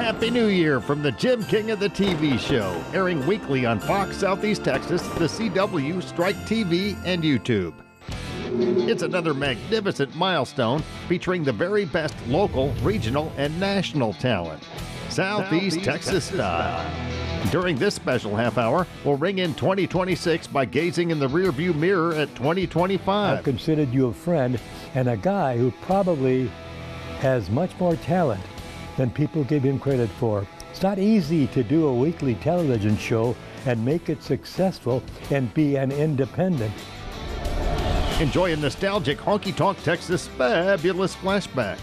Happy New Year from the Jim King of the TV show, airing weekly on Fox Southeast Texas, the CW, Strike TV, and YouTube. It's another magnificent milestone featuring the very best local, regional, and national talent. Southeast Texas style. During this special half hour, we'll ring in 2026 by gazing in the rearview mirror at 2025. I've considered you a friend and a guy who probably has much more talent than people give him credit for. It's not easy to do a weekly television show and make it successful and be an independent. Enjoy a nostalgic Honky Tonk Texas fabulous flashback.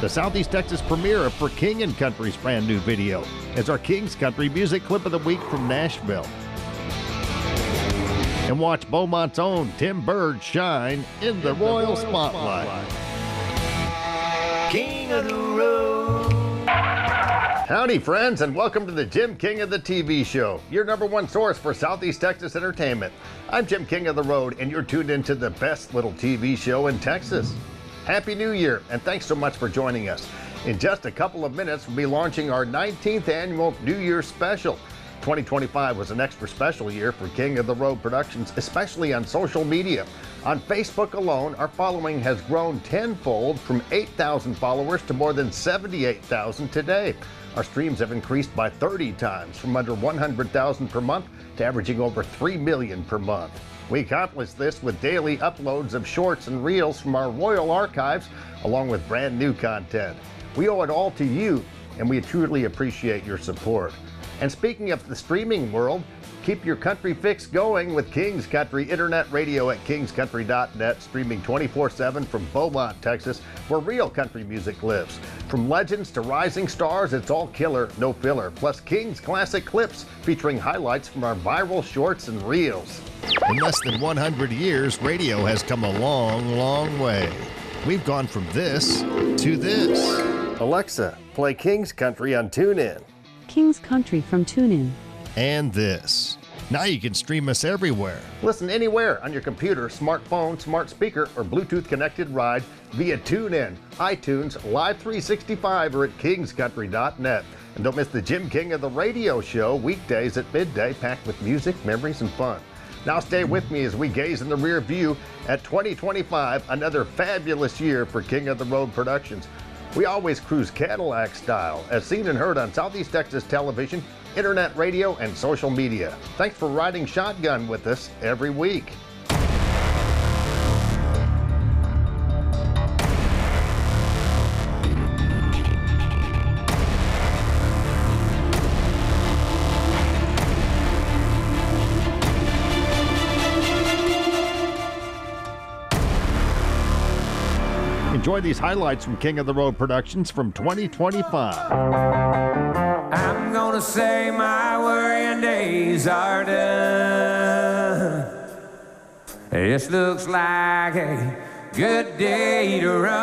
The Southeast Texas premiere for King and Country's brand new video is our King's Country music clip of the week from Nashville. And watch Beaumont's own Tim Burge shine in the Royal Spotlight. King of the Road. Howdy, friends, and welcome to the Jim King of the TV show, your number one source for Southeast Texas entertainment. I'm Jim King of the Road, and you're tuned into the best little TV show in Texas. Happy New Year, and thanks so much for joining us. In just a couple of minutes, we'll be launching our 19th annual New Year's special. 2025 was an extra special year for King of the Road Productions, especially on social media. On Facebook alone, our following has grown tenfold from 8,000 followers to more than 78,000 today. Our streams have increased by 30 times, from under 100,000 per month to averaging over 3 million per month. We accomplished this with daily uploads of shorts and reels from our royal archives, along with brand new content. We owe it all to you, and we truly appreciate your support. And speaking of the streaming world, keep your country fix going with King's Country Internet Radio at kingscountry.net, streaming 24/7 from Beaumont, Texas, where real country music lives. From legends to rising stars, it's all killer, no filler, plus King's classic clips featuring highlights from our viral shorts and reels. In less than 100 years, radio has come a long, long way. We've gone from this to this. Alexa, play King's Country on TuneIn. King's Country from TuneIn. And this. Now you can stream us everywhere. Listen anywhere on your computer, smartphone, smart speaker, or Bluetooth connected ride via TuneIn, iTunes, Live 365, or at kingscountry.net. And don't miss the Jim King of the Radio show weekdays at midday, packed with music, memories, and fun. Now stay with me as we gaze in the rear view at 2025, another fabulous year for King of the Road Productions. We always cruise Cadillac style, as seen and heard on Southeast Texas television, internet radio, and social media. Thanks for riding shotgun with us every week. Enjoy these highlights from King of the Road Productions from 2025. I'm gonna say my worrying days are done. This looks like a good day to run.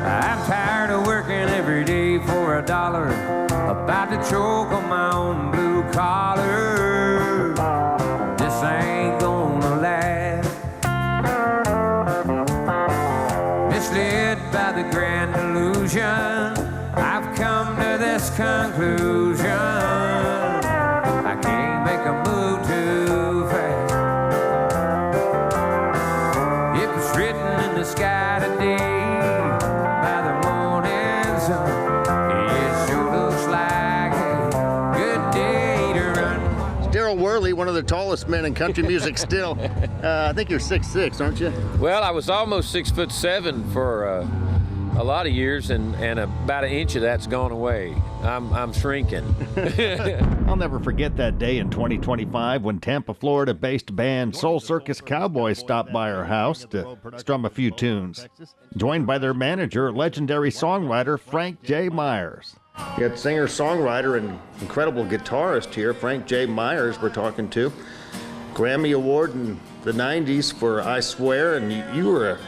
I'm tired of working every day for $1, about to choke on my own blue collar. This ain't gonna last. Misled by the grand illusion, I've come to this conclusion: I can't make a move too fast. It was written in the sky today by the morning sun. Worley, one of the tallest men in country music still. I think you're 6'6", aren't you? Well, I was almost 6'7" for a lot of years, and about an inch of that's gone away. I'm shrinking. I'll never forget that day in 2025 when Tampa, Florida-based band Soul Circus Cowboys stopped by our house to strum a few tunes, joined by their manager, legendary songwriter Frank J. Myers. You got singer-songwriter and incredible guitarist here, Frank J. Myers, we're talking to. Grammy Award in the 90s for I Swear, and you were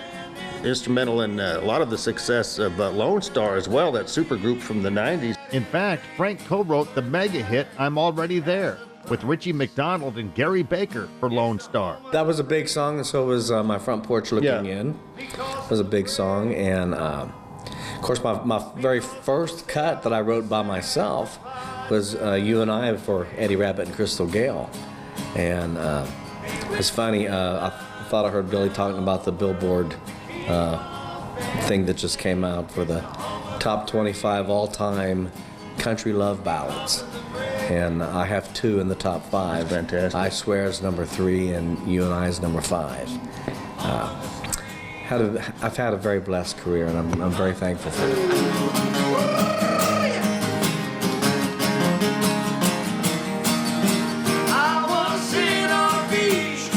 instrumental in a lot of the success of Lone Star as well, that supergroup from the 90s. In fact, Frank co-wrote the mega hit I'm Already There, with Richie McDonald and Gary Baker for Lone Star. That was a big song, and so was My Front Porch Looking In. It was a big song, and of course my very first cut that I wrote by myself was You and I for Eddie Rabbitt and Crystal Gale. And it's funny, I thought I heard Billy talking about the Billboard thing that just came out for the top 25 all-time country love ballads. And I have 2 in the top 5. Fantastic. I Swear is number 3 and You and I is number 5. I've had a very blessed career, and I'm very thankful for it. I wanna sit on a beach,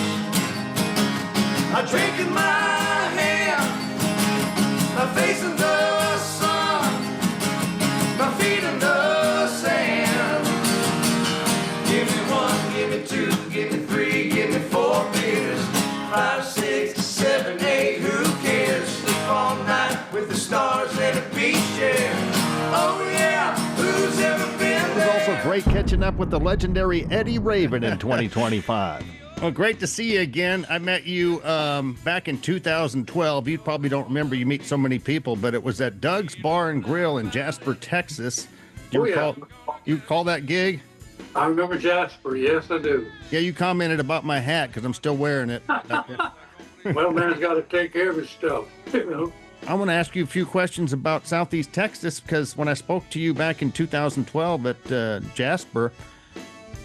a drink in my hand, my face in the sun, my feet in the sand. Give me 1, give me 2, give me 3, give me 4 beers, 5, 6, 7, 8, who cares? Sleep all night with the stars and a beach chair. Oh yeah, who's ever been It was there? also great catching up with the legendary Eddie Raven in 2025. Well, great to see you again. I met you back in 2012. You probably don't remember, you meet so many people, but it was at Doug's Bar and Grill in Jasper, Texas. Do you recall that gig? I remember Jasper. Yes, I do. Yeah, you commented about my hat because I'm still wearing it. Well, man's got to take care of his stuff. I want to ask you a few questions about Southeast Texas because when I spoke to you back in 2012 at Jasper,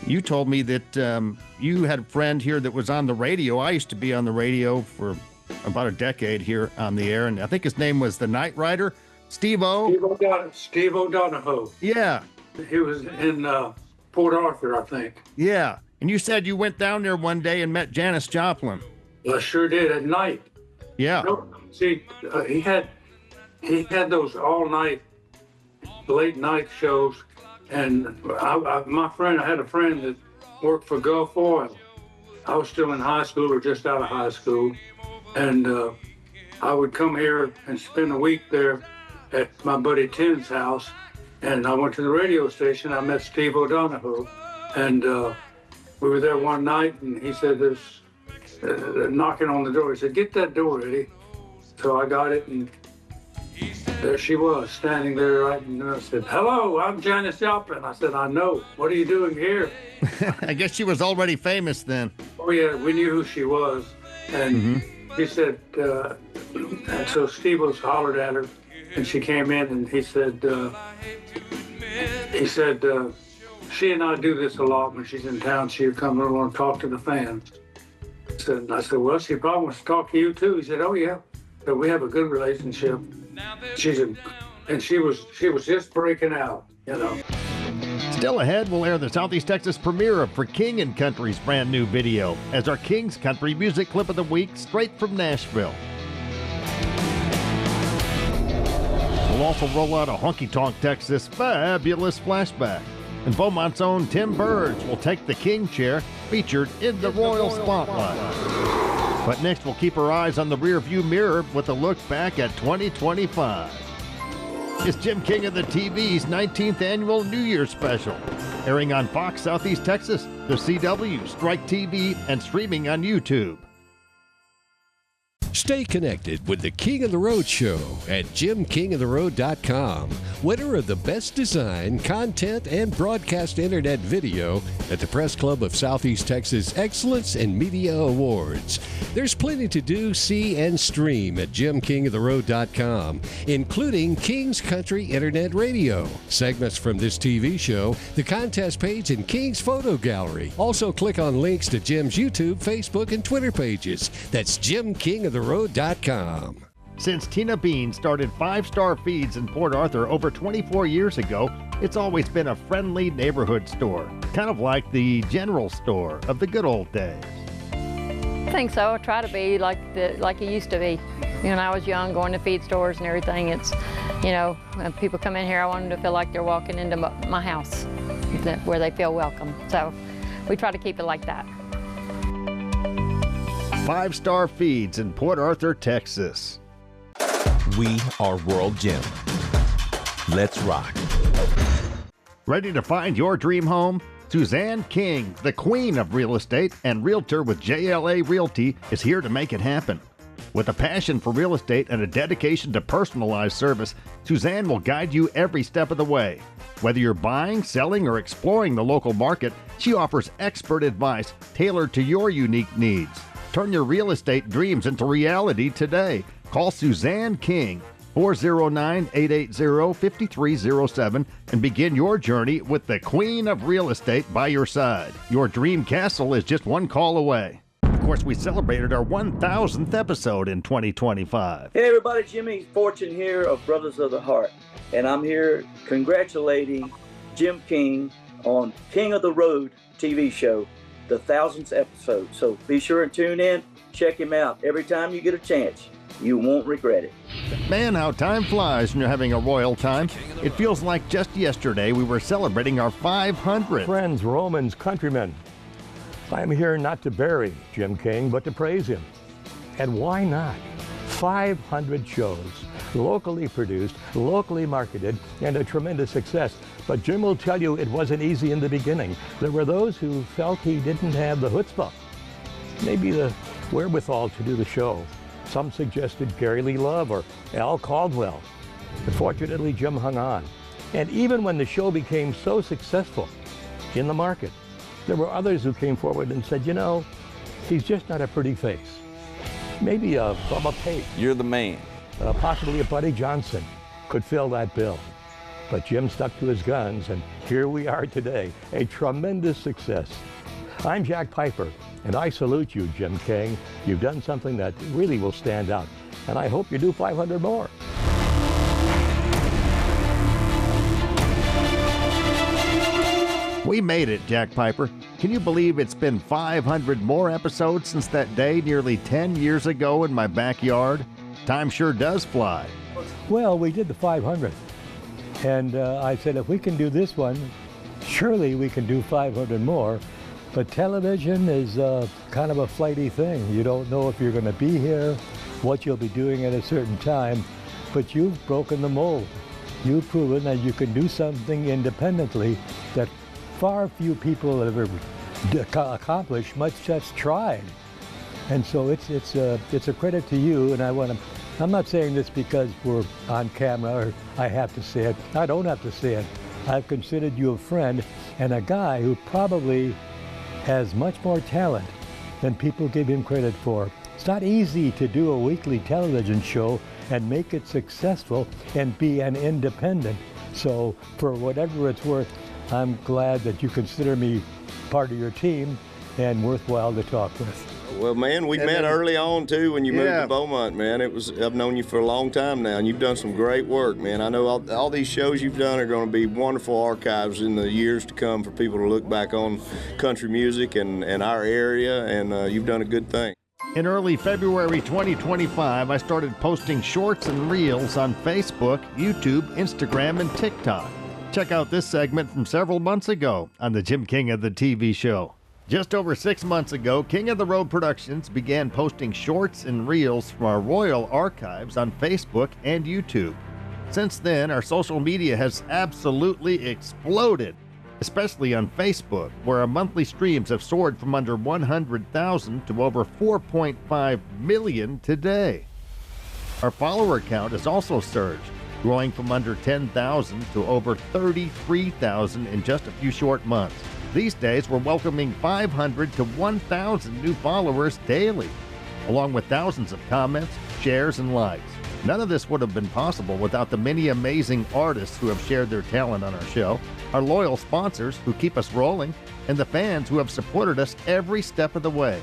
you told me that you had a friend here that was on the radio. I used to be on the radio for about a decade here on the air, and I think his name was the Night Rider, Steve-O. Steve O'Donohoe. Yeah, He was in Port Arthur, I think. yeah. And you said you went down there one day and met Janis Joplin. I sure did at night. Yeah. No, see, he had those all night, late night shows, and I had a friend that worked for Gulf Oil. I was still in high school or just out of high school, and I would come here and spend a week there at my buddy Tim's house. And I went to the radio station. I met Steve O'Donohoe, and we were there one night, and he said, "There's knocking on the door." He said, "Get that door, Eddie." So I got it, and there she was, standing there right, and I said, "Hello, I'm Janis Joplin." I said, "I know. What are you doing here?" I guess she was already famous then. Oh yeah, we knew who she was, and he said, and so Steve was hollered at her, and she came in, and he said, she and I do this a lot when she's in town. She'll come over and talk to the fans. I said, well, she probably wants to talk to you too. He said, oh yeah, so we have a good relationship. And she was just breaking out, you know. Still ahead, we'll air the Southeast Texas premiere of For King and Country's brand new video as our King's Country music clip of the week straight from Nashville. We'll also roll out a Honky Tonk Texas fabulous flashback. And Beaumont's own Tim Burge will take the King chair featured in the Royal Spotlight. But next, we'll keep our eyes on the rearview mirror with a look back at 2025. It's Jim King of the TV's 19th annual New Year's special, airing on Fox Southeast Texas, the CW, Strike TV, and streaming on YouTube. Stay connected with the King of the Road Show at JimKingofTheRoad.com. Winner of the Best Design, Content, and Broadcast Internet Video at the Press Club of Southeast Texas Excellence in Media Awards. There's plenty to do, see, and stream at JimKingofTheRoad.com, including King's Country Internet Radio, segments from this TV show, the contest page, and King's Photo Gallery. Also, click on links to Jim's YouTube, Facebook, and Twitter pages. That's JimKingofTheRoad.com. Since Tina Bean started 5-star feeds in Port Arthur over 24 years ago, it's always been a friendly neighborhood store, kind of like the general store of the good old days. I think so. I try to be like it used to be. When I was young, going to feed stores and everything, it's, when people come in here, I want them to feel like they're walking into my house, where they feel welcome. So we try to keep it like that. 5-star feeds in Port Arthur, Texas. We are World Gym. Let's rock. Ready to find your dream home? Suzanne King, the queen of real estate and realtor with JLA Realty, is here to make it happen. With a passion for real estate and a dedication to personalized service, Suzanne will guide you every step of the way. Whether you're buying, selling, or exploring the local market, she offers expert advice tailored to your unique needs. Turn your real estate dreams into reality today. Call Suzanne King, 409-880-5307, and begin your journey with the Queen of Real Estate by your side. Your dream castle is just one call away. Of course, we celebrated our 1,000th episode in 2025. Hey everybody, Jimmy Fortune here of Brothers of the Heart, and I'm here congratulating Jim King on King of the Road TV show, the 1,000th episode. So be sure and tune in, check him out every time you get a chance. You won't regret it. Man, how time flies when you're having a royal time. It feels like just yesterday we were celebrating our 500th. Friends, Romans, countrymen, I'm here not to bury Jim King, but to praise him. And why not? 500 shows, locally produced, locally marketed, and a tremendous success. But Jim will tell you it wasn't easy in the beginning. There were those who felt he didn't have the chutzpah, maybe the wherewithal to do the show. Some suggested Gary Lee Love or Al Caldwell. But fortunately, Jim hung on. And even when the show became so successful in the market, there were others who came forward and said, you know, he's just not a pretty face. Maybe a Bubba Pate. You're the man. Possibly a Buddy Johnson could fill that bill. But Jim stuck to his guns, and here we are today, a tremendous success. I'm Jack Piper, and I salute you, Jim King. You've done something that really will stand out, and I hope you do 500 more. We made it, Jack Piper. Can you believe it's been 500 more episodes since that day nearly 10 years ago in my backyard? Time sure does fly. Well, we did the 500th, and I said if we can do this one, surely we can do 500 more. But television is kind of a flighty thing. You don't know if you're going to be here, what you'll be doing at a certain time, but you've broken the mold. You've proven that you can do something independently that far few people have ever accomplished, much just tried. And so it's a credit to you, and I'm not saying this because we're on camera or I have to say it. I don't have to say it. I've considered you a friend and a guy who probably has much more talent than people give him credit for. It's not easy to do a weekly television show and make it successful and be an independent. So for whatever it's worth, I'm glad that you consider me part of your team and worthwhile to talk with. Well, man, we met early on, too, when you moved to Beaumont, man. I've known you for a long time now, and you've done some great work, man. I know all these shows you've done are going to be wonderful archives in the years to come for people to look back on country music and our area, and you've done a good thing. In early February 2025, I started posting shorts and reels on Facebook, YouTube, Instagram, and TikTok. Check out this segment from several months ago on the Jim King of the TV show. Just over 6 months ago, King of the Road Productions began posting shorts and reels from our royal archives on Facebook and YouTube. Since then, our social media has absolutely exploded, especially on Facebook, where our monthly streams have soared from under 100,000 to over 4.5 million today. Our follower count has also surged, growing from under 10,000 to over 33,000 in just a few short months. These days, we're welcoming 500 to 1,000 new followers daily, along with thousands of comments, shares, and likes. None of this would have been possible without the many amazing artists who have shared their talent on our show, our loyal sponsors who keep us rolling, and the fans who have supported us every step of the way.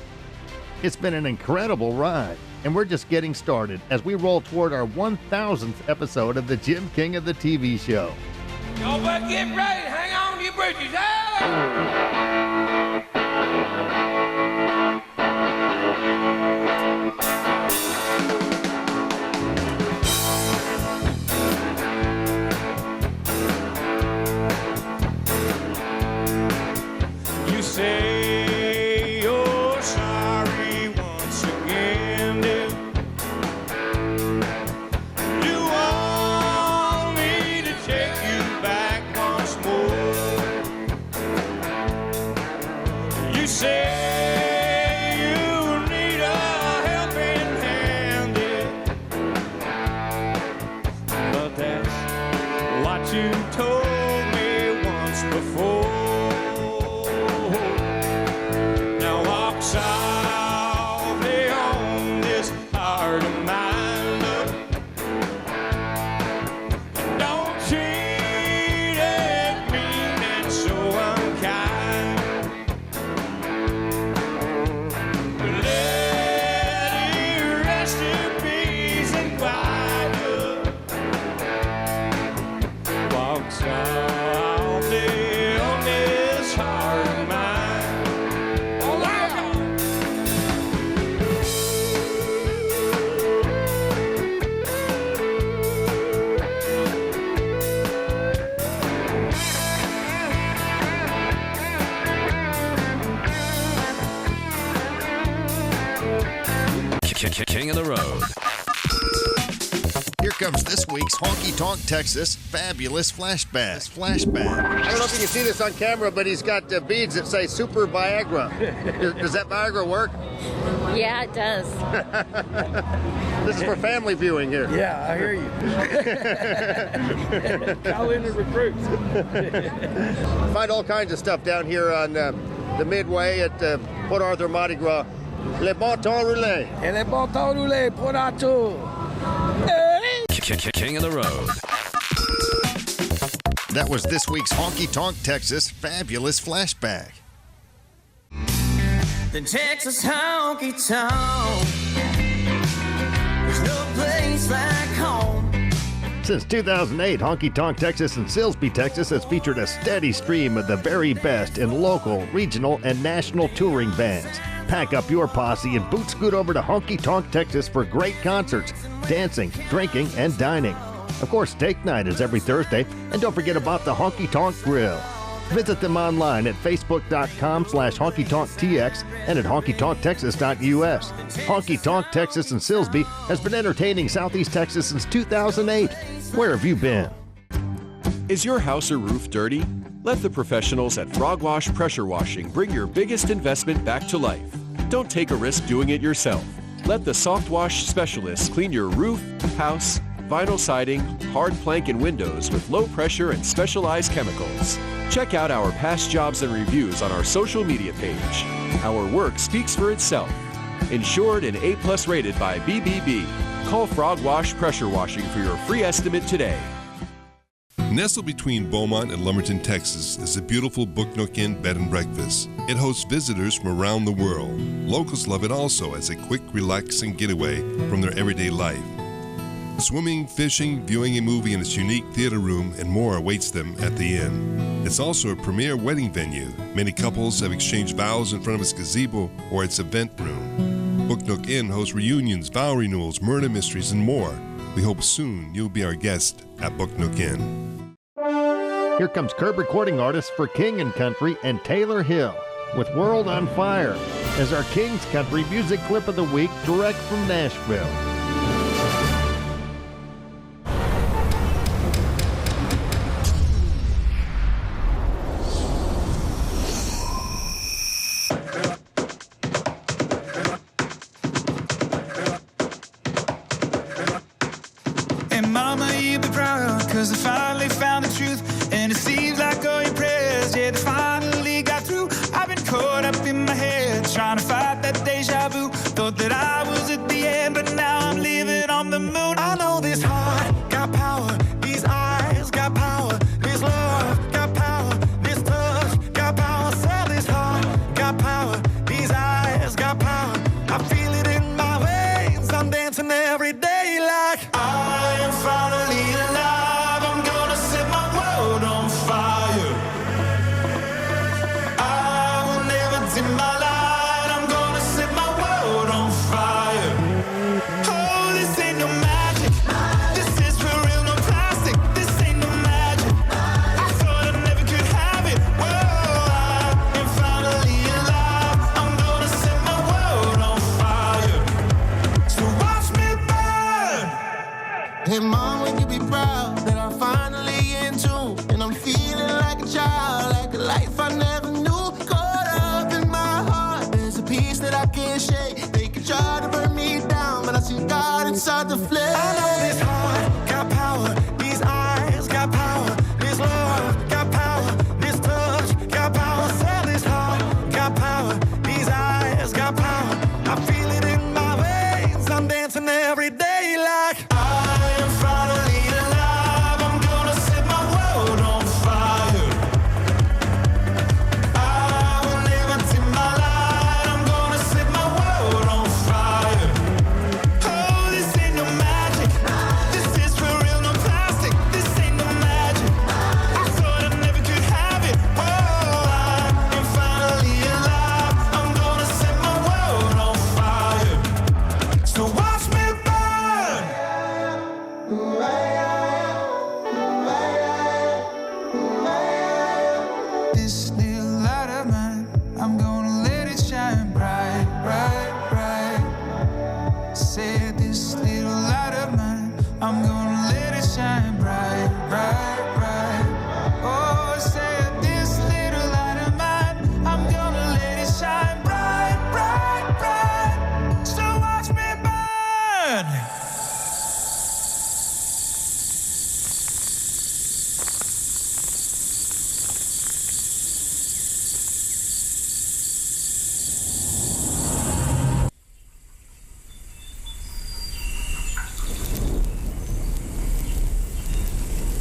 It's been an incredible ride, and we're just getting started as we roll toward our 1,000th episode of the Jim King of the TV show. Y'all better get ready. Hang on to your britches. You say you're sorry once again, dear. You want me to take you back once more. softly on this heart of mine. Don't treat it mean and so unkind. Let it rest in peace and quiet. Walk softly on this heart of mine. Oh, King of the Road. Here comes this week's Honky Tonk, Texas fabulous flashback. I don't know if you can see this on camera, but he's got beads that say Super Viagra. Does that Viagra work? Yeah, it does. This is for family viewing here. Yeah, I hear you. Call in the recruits. Find all kinds of stuff down here on the Midway at Port Arthur Mardi Gras. Le bon temps roulé. Et le bon temps roulé pour Arthur. King of the Road. That was this week's Honky Tonk, Texas fabulous flashback. the Texas honky tonk. There's no place like home. Since 2008, Honky Tonk Texas and Silsbee, Texas has featured a steady stream of the very best in local, regional, and national touring bands. Pack up your posse and boot scoot over to Honky Tonk Texas for great concerts, dancing, drinking, and dining. Of course, steak night is every Thursday, and don't forget about the Honky Tonk Grill. Visit them online at facebook.com/honkytonktx and at honkytonktexas.us. Honky Tonk Texas and Silsbee has been entertaining Southeast Texas since 2008. Where have you been? Is your house or roof dirty? Let the professionals at Frog Wash Pressure Washing bring your biggest investment back to life. Don't take a risk doing it yourself. Let the Soft Wash specialists clean your roof, house, vinyl siding, hard plank, and windows with low pressure and specialized chemicals. Check out our past jobs and reviews on our social media page. Our work speaks for itself. Insured and A+ rated by BBB. Call Frog Wash Pressure Washing for your free estimate today. Nestled between Beaumont and Lumberton, Texas, is the beautiful Book Nook Inn Bed and Breakfast. It hosts visitors from around the world. Locals love it also as a quick, relaxing getaway from their everyday life. Swimming, fishing, viewing a movie in its unique theater room, and more awaits them at the inn. It's also a premier wedding venue. Many couples have exchanged vows in front of its gazebo or its event room. Book Nook Inn hosts reunions, vow renewals, murder mysteries, and more. We hope soon you'll be our guest at Book Nook Inn. Here comes curb recording artist for King and Country and Taylor Hill with World on Fire as our King's Country music clip of the week direct from Nashville. And mama, you be proud, cause I finally found the truth. And it seems like all your prayers, yeah, they finally got through. I've been caught up in my head, trying to fight that deja vu. Thought that I was at the end, but now I'm living on the moon. I know this heart got power, these eyes got power, this love got power, this touch got power. So this heart got power, these eyes got power. I feel it in my veins, I'm dancing every day like I am finally alive. I'm gonna set my world on fire. I will never dim my light. I'm gonna set my world on fire. Oh, this ain't no magic. This is for real, no plastic. This ain't no magic. I thought I never could have it. Whoa, I am finally alive. I'm gonna set my world on fire. So watch me burn. Hey mom, would you be proud that I'm finally in tune? And I'm feeling like a child, like a life I never knew. Caught up in my heart, there's a piece that I can't shake. They could try to burn me down, but I see God inside the flame. I know this heart got power, these eyes got power, this love got power, this touch got power. So this heart got power, these eyes got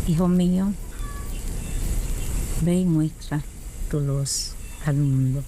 Hijo mío, ve y muestra tu luz al mundo.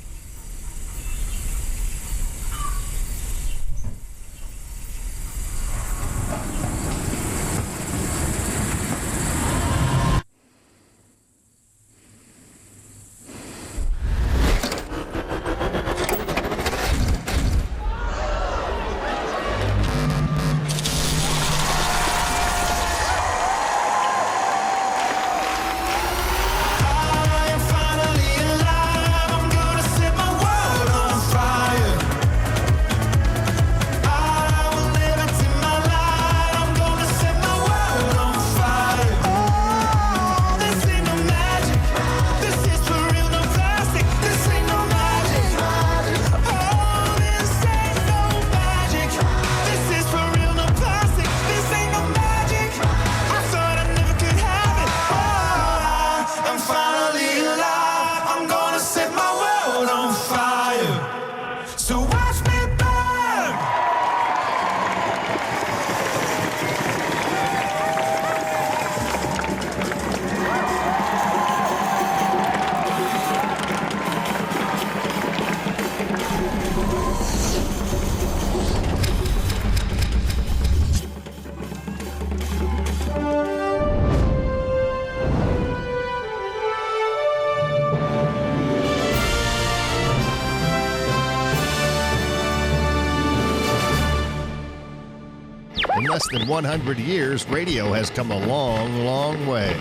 In less than 100 years, radio has come a long, long way.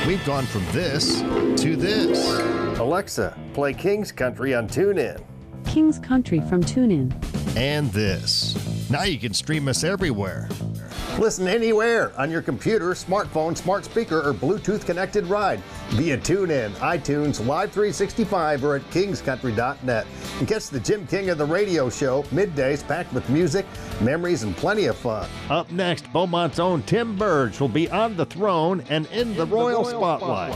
We've gone from this to this. Alexa, play King's Country on TuneIn. King's Country from TuneIn. And this. Now you can stream us everywhere. Listen anywhere on your computer, smartphone, smart speaker, or Bluetooth connected ride via TuneIn, iTunes, Live 365, or at kingscountry.net. And catch the Jim King of the Radio Show, middays packed with music, memories, and plenty of fun. Up next, Beaumont's own Tim Burge will be on the throne and in the Royal Spotlight.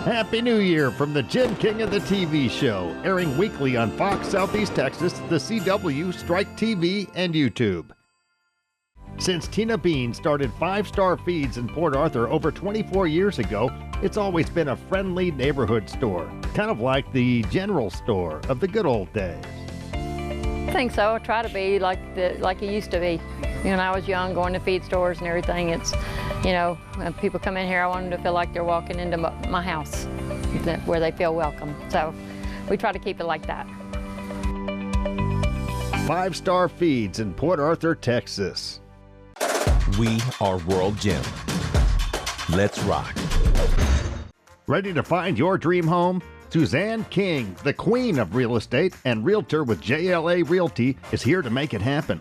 Happy New Year from the Jim King of the TV Show, airing weekly on Fox Southeast Texas, the CW, Strike TV, and YouTube. Since Tina Bean started 5-star feeds in Port Arthur over 24 years ago, it's always been a friendly neighborhood store, kind of like the general store of the good old days. I think so. I try to be like it used to be. When I was young, going to feed stores and everything, it's, when people come in here, I want them to feel like they're walking into my house, where they feel welcome. So we try to keep it like that. 5-star feeds in Port Arthur, Texas. We are World Gym. Let's rock. Ready to find your dream home? Suzanne King, the queen of real estate and realtor with JLA Realty, is here to make it happen.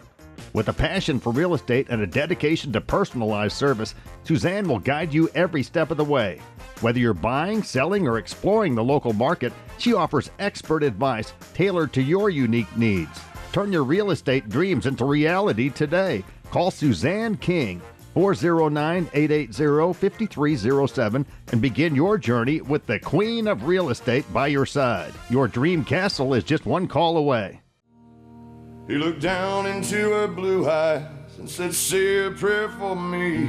With a passion for real estate and a dedication to personalized service, Suzanne will guide you every step of the way. Whether you're buying, selling, or exploring the local market, she offers expert advice tailored to your unique needs. Turn your real estate dreams into reality today. Call Suzanne King, 409-880-5307, and begin your journey with the Queen of Real Estate by your side. Your dream castle is just one call away. He looked down into her blue eyes and said, "Say a prayer for me."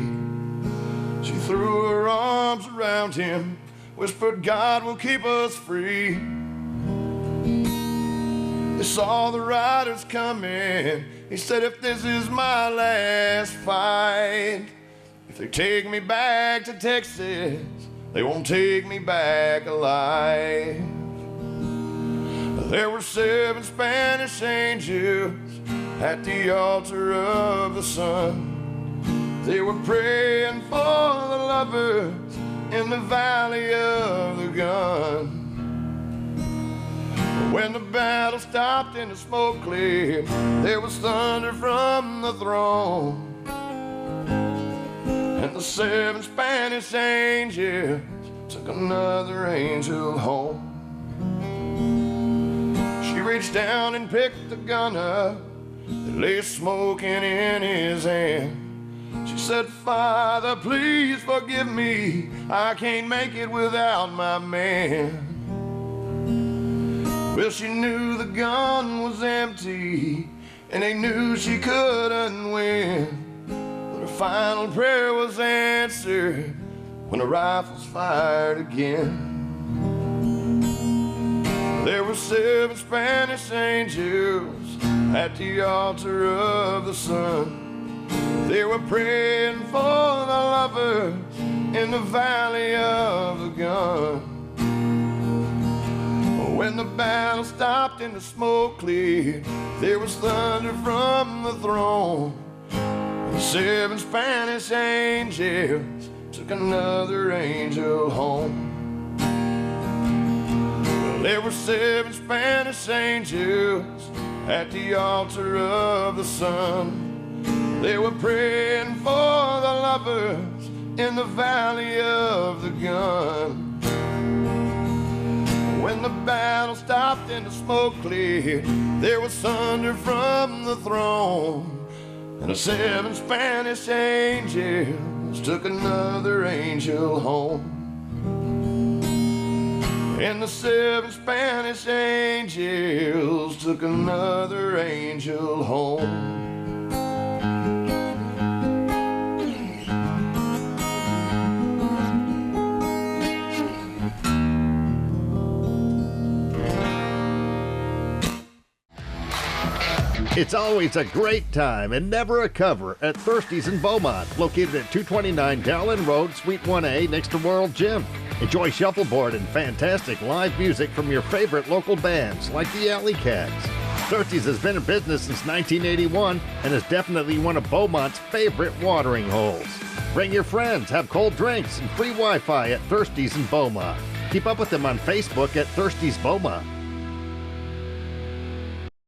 She threw her arms around him, whispered, "God will keep us free." They saw the riders coming. He said, "If this is my last fight, if they take me back to Texas, they won't take me back alive." There were 7 Spanish angels at the altar of the sun. They were praying for the lovers in the valley of the gun. When the battle stopped and the smoke cleared, there was thunder from the throne. And the 7 Spanish angels took another angel home. She reached down and picked the gun up that lay smoking in his hand. She said, "Father, please forgive me. I can't make it without my man." Well, she knew the gun was empty, and they knew she couldn't win. But her final prayer was answered when the rifles fired again. There were 7 Spanish angels at the altar of the sun. They were praying for the lovers in the valley of the gun. When the battle stopped and the smoke cleared, there was thunder from the throne. And the 7 Spanish angels took another angel home. Well, there were 7 Spanish angels at the altar of the sun. They were praying for the lovers in the valley of the gun. When the battle stopped and the smoke cleared, there was thunder from the throne. And the 7 Spanish angels took another angel home. And the 7 Spanish angels took another angel home. It's always a great time and never a cover at Thirsty's in Beaumont, located at 229 Dowland Road, Suite 1A, next to World Gym. Enjoy shuffleboard and fantastic live music from your favorite local bands like the Alley Cats. Thirsty's has been in business since 1981 and is definitely one of Beaumont's favorite watering holes. Bring your friends, have cold drinks, and free Wi-Fi at Thirsty's in Beaumont. Keep up with them on Facebook at Thirsty's Beaumont.